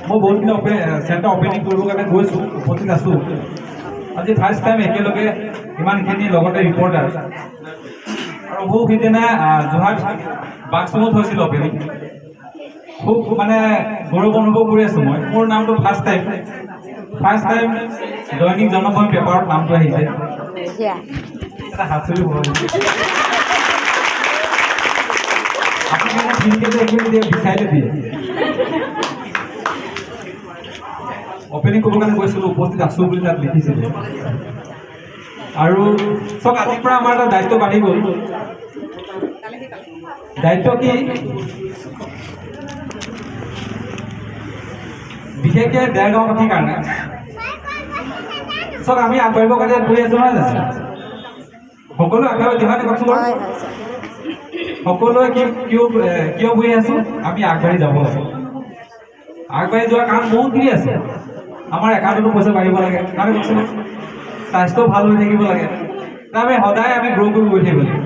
মই বহুতখিনি centre opening কৰিবৰ কাৰণে গৈছোঁ, উপস্থিত আছোঁ। আজি ফাৰ্ষ্ট টাইম একেলগে ইমানখিনি লগতে ৰিপৰ্টাৰ আৰু বহু সিদিনা যোৰহাট বাক্সুমত হৈছিল অপেনিং। খুব মানে গৌৰৱ অনুভৱ কৰি আছোঁ মই। মোৰ নামটো ফাৰ্ষ্ট টাইম দৈনিক জনমত পেপাৰত নামটো আহিছে। এটা হাঁচৰি হ'ব আপুনি ঠিককৈ বিচাৰিলে দিয়ে অপেনিং কৰিবৰ কাৰণে গৈছিলোঁ, উপস্থিত আছোঁ বুলি তাত লিখিছিলে। আৰু চব আজিৰ পৰা আমাৰ এটা দায়িত্ব বাঢ়ি গ'ল। দায়িত্ব কি? বিশেষকৈ দেৰগাঁওবাসীৰ কাৰণে চব আমি আগবাঢ়িবৰ কাৰণে গৈ আছোঁ নহয় জানো? সকলো আগবাঢ়ি যিমানে কওকচোন বাৰু, সকলোৱে কিয় গৈ আছোঁ? আমি আগবাঢ়ি যাব লাগে। আগবাঢ়ি যোৱাৰ কাৰণ বহুতখিনি আছে। আমাৰ একাউণ্টতো পইচা বাঢ়িব লাগে, আমি কওকচোন, স্বাস্থ্য ভাল হৈ থাকিব লাগে। আমি সদায় গ্ৰ' কৰি গৈ থাকিব লাগে।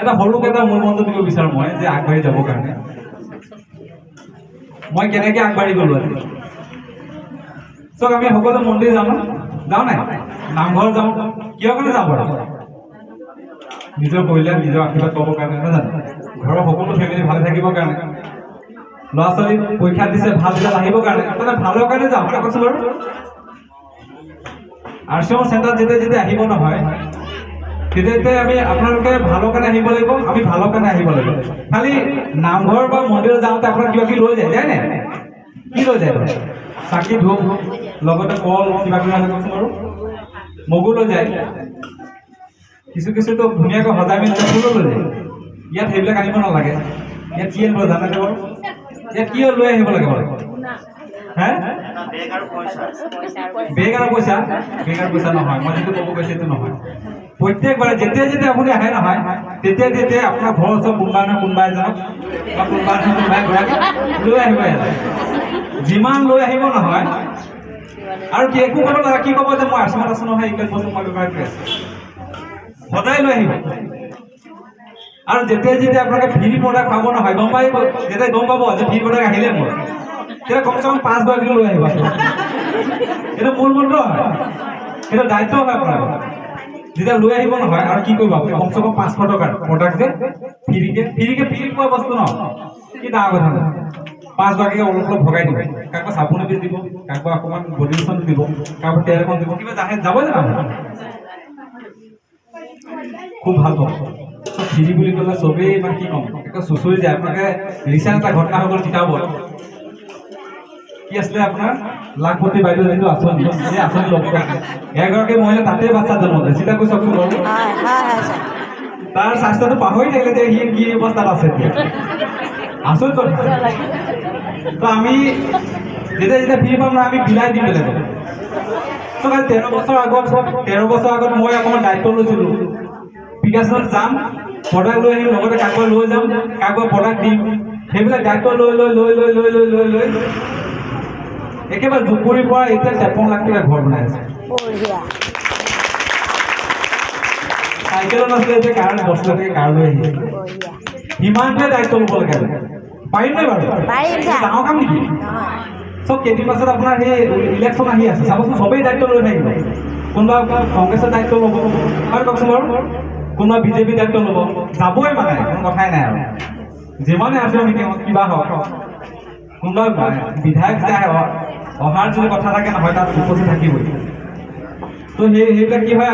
এটা সৰুকৈ এটা মূল মন্ত্ৰ দিব বিচাৰোঁ মই, যে আগবাঢ়ি যাবৰ কাৰণে মই কেনেকৈ আগবাঢ়ি গ'লো আজি। চাওক, আমি সকলো মন্দিৰ যাওঁ নাই, নামঘৰ যাওঁ, কিয় কাৰণে যাওঁ বাৰু? নিজৰ কল্যাণ, নিজৰ আশীৰ্বাদ পাবৰ কাৰণে, নহয় জানো? ঘৰৰ সকলো ফেমিলি ভালে থাকিবৰ কাৰণে, ল'ৰা ছোৱালী পৰীক্ষা দিছে, ভাল ৰিজাল্ট আহিবৰ কাৰণে, মানে ভালৰ কাৰণে যাওঁ। মানে কৈছোঁ বাৰু, আৰচিএম চেণ্টাৰত যেতিয়া আহিব নহয়, তেতিয়া আমি আপোনালোকে ভালৰ কাৰণে আহিব লাগিব, আমি ভালৰ কাৰণে আহিব লাগিব। খালি নামঘৰ বা মন্দিৰত যাওঁতে আপোনাৰ কিবা কিবি লৈ যায় নাই? কি লৈ যায়? চাকি ধূপ, লগতে কল, কিবা কিবি আছে কওকচোন বাৰু, মগু লৈ যায়। কিছুতো ধুনীয়াকৈ সজাই মেলি ফুলো লৈ যায়। ইয়াত সেইবিলাক আনিব নালাগে। ইয়াত কি আনিব জানে বাৰু? ইয়াত কি লৈ আহিব লাগে বাৰু? বেগ আৰু পইচা? বেগ আৰু পইচা নহয়, মই যিটো ক'ব গৈছোঁ সেইটো নহয়। প্ৰত্যেকবাৰে যেতিয়া আপুনি আহে নহয়, তেতিয়া আপোনাৰ ঘৰৰ ওচৰত কোনোবা নহয় কোনোবা এজনক বা কোনোবা লৈ আহিব ইয়াত। যিমান লৈ আহিব নহয়, আৰু কি একো ক'ব নালাগে। কি ক'ব যে মই আৰচিএমত আছোঁ নহয়, এইবিলাক বস্তু মই ব্যৱহাৰ কৰি আছোঁ। সদায় লৈ আহিব। আৰু যেতিয়া আপোনালোকে ফ্ৰী প্ৰডাক্ট পাব নহয়, গম পাব, যেতিয়া গম পাব যে ফ্ৰী প্ৰডাক্ট আহিলে মোৰ, তেতিয়া কমচে কম 5 গৰাকী লৈ আহিব। এইটো মূল মন্ত্ৰ হয়, সেইটো দায়িত্ব হয় আপোনাৰ। যেতিয়া লৈ আহিব নহয়, আৰু কি কৰিব আপুনি, কমচে কম 500 টকাৰ প্ৰডাক্ট যে ফ্ৰী পোৱা বস্তু ন, কি ডাঙৰ কথা নহয়। 5 গৰাকীকে অলপ ভগাই দিব। কাৰোবাক চাবোন এপিচ দিব, কাৰোবাক অকণমান বডি লোচন দিব, কাৰোবাক তেল এখন দিব, কিবা যাব জানো? খুব ভাল পাব। ফ্ৰী বুলি ক'লে চবেই ইমান কি ক'ম, একদম চুঁচৰি যায়। আপোনালোকে ৰিচেণ্ট এটা ঘটনা হৈ গ'ল তিতাবৰত। কি আছিলে আপোনাৰ লাখপতি বাইদেউ যিটো আঁচনি, সেই আঁচনি ল'ব কাৰণে এগৰাকী মহিলা তাতে বাচ্চা জন্ম দিলে। চিন্তা কৰি চাওকচোন বাৰু। তাৰ স্বাস্থ্যটো পাহৰি থাকিলে যে সি কি অৱস্থাত আছে এতিয়া। আচৰিত কথা। তো আমি যেতিয়া ফ্ৰী পাম নহয়, আমি বিলাই দিম বেলেগক। চ' 13 বছৰ আগত মই অকণমান দায়িত্ব লৈছিলোঁ। বিকাশত যাম, প্ৰডাক্ট লৈ আহিম, লগতে কাৰোবাক লৈ যাম, কাৰোবাক প্ৰডাক্ট দিম। সেইবিলাক দায়িত্ব লৈ একেবাৰে জুপুৰিৰ পৰা এতিয়া 53 লাখ টকা ঘৰ বনাই আছে। চাইকেলত নাছিলে, এতিয়া কাৰ 10 লাখ টকা কাৰ লৈ আহিছে। ইমানটোৱে দায়িত্ব ল'ব লাগে। পাৰিম নাই বাৰু? ডাঙৰ কাম নেকি? চব কেইদিন পাছত আপোনাৰ সেই ইলেকশ্যন আহি আছে, চাবচোন চবেই দায়িত্ব লৈ থাকিব। কোনোবা কংগ্ৰেছৰ দায়িত্ব ল'ব, হয় কওকচোন বাৰু, কোনোবা বিজেপি দায়িত্ব ল'ব, যাবই মানে কোনো কথাই নাই। আৰু যিমানে আছে কিবা হওক, কোনোবা বিধায়ক যেতিয়া অহাৰ যদি কথা থাকে নহয়, তাত উপস্থিত থাকিবই। তো সেইবিলাক কি হয়।